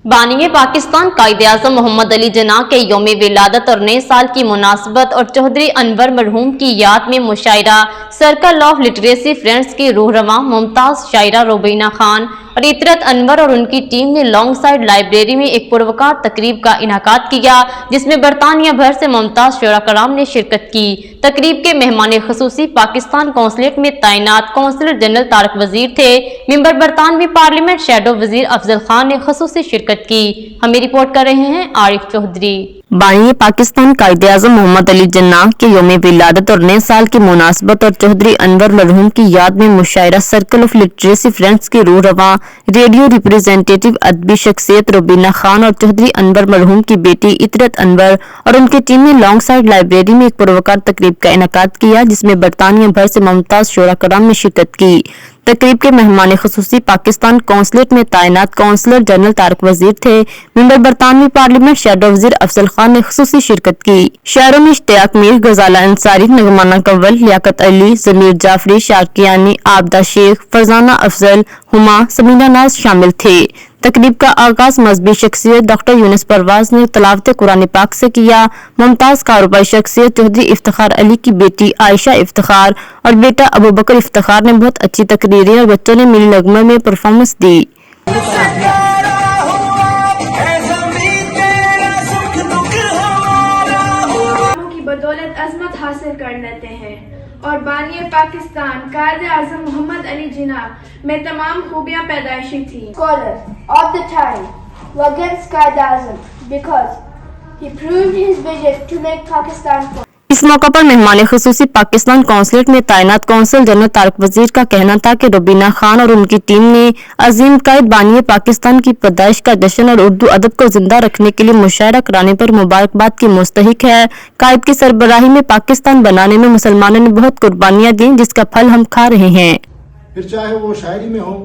बानी पाकिस्तान कायदे-आज़म मोहम्मद अली जिन्ना के यौम विलादत और नए साल की मुनासबत और चौधरी अनवर मरहूम की याद में मुशायरा सर्कल ऑफ लिटरेसी फ्रेंड्स की रूहरवां मुमताज शायरा रुबीना खान और इतरत अनवर और उनकी टीम ने लॉन्ग साइड लाइब्रेरी में एक पुरवकार तकरीब का इनाकाद किया, जिसमें बरतानिया भर से मुमताज शोरा कराम ने शिरकत की। तकरीब के मेहमान खसूसी पाकिस्तान कौंसलेट में तैनात कौंसलर जनरल तारक वजीर थे। मेंबर बरतानवी पार्लियामेंट शैडो वजीर अफजल खान ने खसूसी शिरकत की। हमें रिपोर्ट कर रहे हैं आरिफ चौधरी। बानी पाकिस्तान कायदे-आज़म मोहम्मद अली जिन्ना के यौम विलादत और नए साल की मुनासबत और चौधरी अनवर मरहूम की याद में मुशायरा सर्कल ऑफ लिटरेसी फ्रेंड्स की रूहरवां रेडियो रिप्रेजेंटेटिव अदबी शख्सियत रुबीना खान और चौधरी अनवर मरहूम की बेटी इतरत अनवर और उनकी टीम ने लॉन्ग साइड लाइब्रेरी में एक पुरवकार तकरीब का इनाकाद किया, जिसमें बरतानिया भर से मुमताज शोरा कराम ने शिरकत की। तकरीब के मेहमान खसूसी पाकिस्तान कौंसलेट में तैनात कौंसलर जनरल तारक वजीर थे। मेंबर बरतानवी पार्लियामेंट शैडो वजीर अफजल खान ने खसूसी शिरकत की। शहरों में इश्तियाक मीर, गजाला अंसारी, नगमाना कंवल, लियाकत अली, जमीर जाफरी, शारकियानी, आबदा शेख, फरजाना अफजल, हुमा, समीना नाज शामिल थे। तकरीब का आगाज मजहबी शख्सियत डॉक्टर यूनुस परवाज ने तलावत कुरान पाक से किया। मुमताज कारोबारी शख्सियत चौधरी इफ्तिखार अली की बेटी आयशा इफ्तिखार और बेटा अबू बकर इफ्तिखार ने बहुत अच्छी तकरीरें और बच्चों ने मिली नगमे में परफॉर्मेंस दी। बदौलत अजमत हासिल कर लेते हैं और बानी पाकिस्तान कायदे-आज़म मोहम्मद अली जिन्ना में तमाम खूबियां पैदाइशी थी। Scholars of the time were against Qaid-e-Azam because he proved his vision to make Pakistan. इस मौका पर मेहमान खसूसी पाकिस्तान कौंसलेट में तैनात कौंसल जनरल तारक वजीर का कहना था कि रुबीना खान और उनकी टीम ने अजीम कायद बानी पाकिस्तान की पैदाइश का जश्न और उर्दू अदब को जिंदा रखने के लिए मुशायरा कराने पर मुबारकबाद की मुस्तहिक है। कायद की सरबराही में पाकिस्तान बनाने में मुसलमानों ने बहुत कुर्बानियां दी, जिसका फल हम खा रहे हैं। फिर चाहे वो शायरी में हो,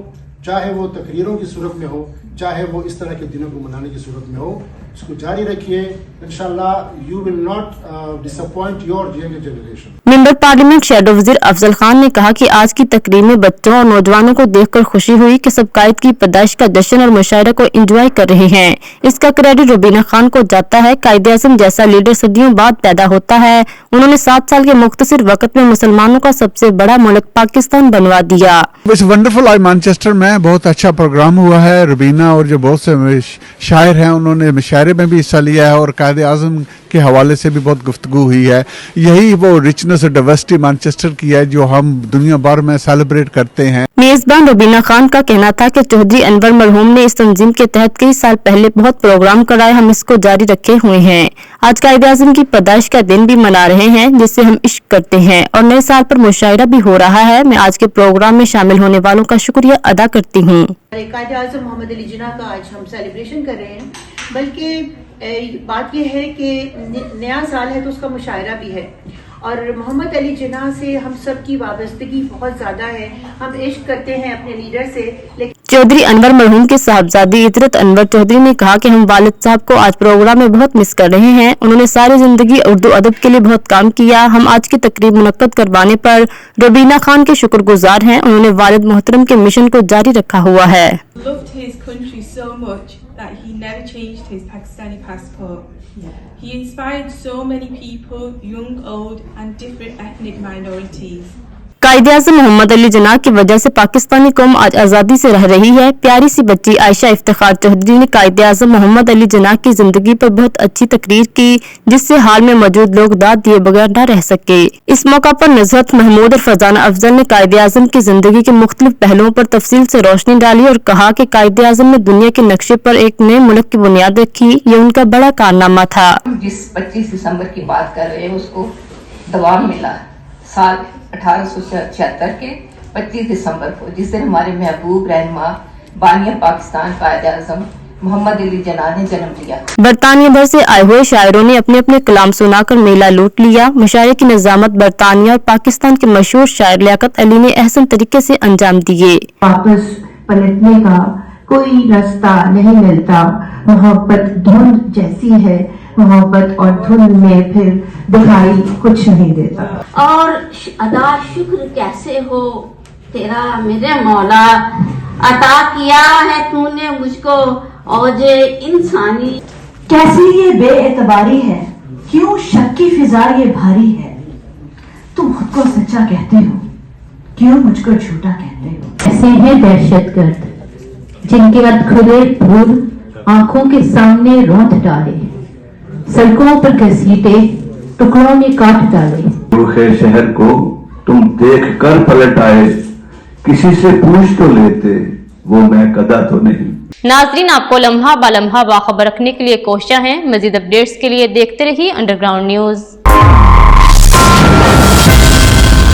चाहे वो तकरीरों की सूरत में हो, चाहे वो इस तरह के दिनों को मनाने की सूरत में हो, इसको जारी रखिए। इंशाल्लाह you will not disappoint your younger generation. Member parliament shadow वजीर अफजल खान ने कहा कि आज की तकरीब में बच्चों और नौजवानों को देखकर खुशी हुई कि सब कायद की पैदाइश का जश्न और मुशायरा को एंजॉय कर रहे हैं। इसका क्रेडिट रुबीना खान को जाता है। कायदे-आज़म जैसा लीडर सदियों बाद पैदा होता है। उन्होंने 7 साल के मुख्तसर वक्त में मुसलमानों का सबसे बड़ा मुल्क पाकिस्तान बनवा दिया। वंडरफुल आज मैनचेस्टर में बहुत अच्छा प्रोग्राम हुआ है। रुबीना और जो बहुत से शायर हैं उन्होंने मुशायरे में भी हिस्सा लिया है और कायदे-आज़म के हवाले से भी बहुत गुफ्तगू हुई है। यही वो रिचनेस और डाइवर्सिटी मैनचेस्टर की है जो हम दुनिया भर में सेलिब्रेट करते हैं। मेजबान रुबीना खान का कहना था कि चौधरी अनवर मरहूम ने इस तंजीम के तहत कई साल पहले बहुत प्रोग्राम कराए, हम इसको जारी रखे हुए हैं। आज कायदे-आज़म की पैदाइश का दिन भी मना रहे हैं, जिससे हम इश्क करते हैं और नए साल पर मुशायरा भी हो रहा है। मैं आज के प्रोग्राम में शामिल होने वालों का शुक्रिया अदा करती हूँ। कायदे-आज़म मोहम्मद अली जिन्ना का आज हम सेलिब्रेशन कर रहे हैं, बल्कि बात यह है कि नया साल है तो उसका मुशायरा भी है और मोहम्मद अली जिन्ना से हम सब की वाबस्तगी बहुत ज्यादा है। हम इश्क करते हैं अपने लीडर से। लेकिन चौधरी अनवर मरहूम के साहबजादी इतरत अनवर चौधरी ने कहा कि हम वालिद साहब को आज प्रोग्राम में बहुत मिस कर रहे हैं। उन्होंने सारी जिंदगी उर्दू अदब के लिए बहुत काम किया। हम आज की तकरीब मुनक्कद करवाने पर रुबीना खान के शुक्रगुजार हैं। उन्होंने वालिद मोहतरम के मिशन को जारी रखा हुआ है। that he never changed his Pakistani passport. He inspired so many people, young, old and different ethnic minorities. कायदे-आज़म Mohammad Ali Jinnah की वजह से पाकिस्तानी कौम आज आज़ादी से रह रही है। प्यारी सी बच्ची आयशा इफ्तिखार चौधरी ने कायदे-आज़म मोहम्मद अली जिन्ना की जिंदगी पर बहुत अच्छी तकरीर की, जिससे हाल में मौजूद लोग दाद दिए बगैर न रह सके। इस मौका पर नज़रत महमूद और फरजाना अफजल ने कायदे-आज़म की जिंदगी के मुख्तलिफ पहलुओं पर तफसील से रोशनी डाली और कहा कि कायदे-आज़म ने दुनिया के नक्शे पर एक नए मुल्क की बुनियाद रखी। ये उनका बड़ा कारनामा था। जिस 25 दिसंबर की बात कर रहे हैं उसको दवाम मिला साल 1876 के 25 दिसंबर को, जिस दिन हमारे महबूब रहनुमा बानिया पाकिस्तान कायदे-आज़म मोहम्मद अली जिन्ना ने जन्म लिया। बरतानिया भर से आए हुए शायरों ने अपने अपने कलाम सुनाकर मेला लूट लिया। मुशायरे की निजामत बरतानिया और पाकिस्तान के मशहूर शायर लियाकत अली ने अहसन तरीके से अंजाम दिए। वापस पलटने का कोई रास्ता नहीं मिलता, मोहब्बत धुंध जैसी है, मोहब्बत और धुंध में फिर दिखाई कुछ नहीं देता। और अदा शुक्र कैसे हो तेरा मेरे मौला, अता किया है तूने मुझको और ये इंसानी कैसी ये बेएतबारी है, क्यों शक की फिजा ये भारी है। तुम खुद को सच्चा कहते हो, क्यों मुझको झूठा कहते हो। ऐसे हैं दहशतगर्द जिनके अधखुले फूल आंखों के सामने रौंद डाले, सड़कों पर घसीटे टुकड़ों में काट डाले। रुखे शहर को तुम देख कर पलट आए, किसी से पूछ तो लेते, वो मैं कदा तो नहीं। नाजरीन, आपको लम्हा बालम्हा बाखबर रखने के लिए कोशिश है। मजीद अपडेट्स के लिए देखते रहिए अंडरग्राउंड न्यूज।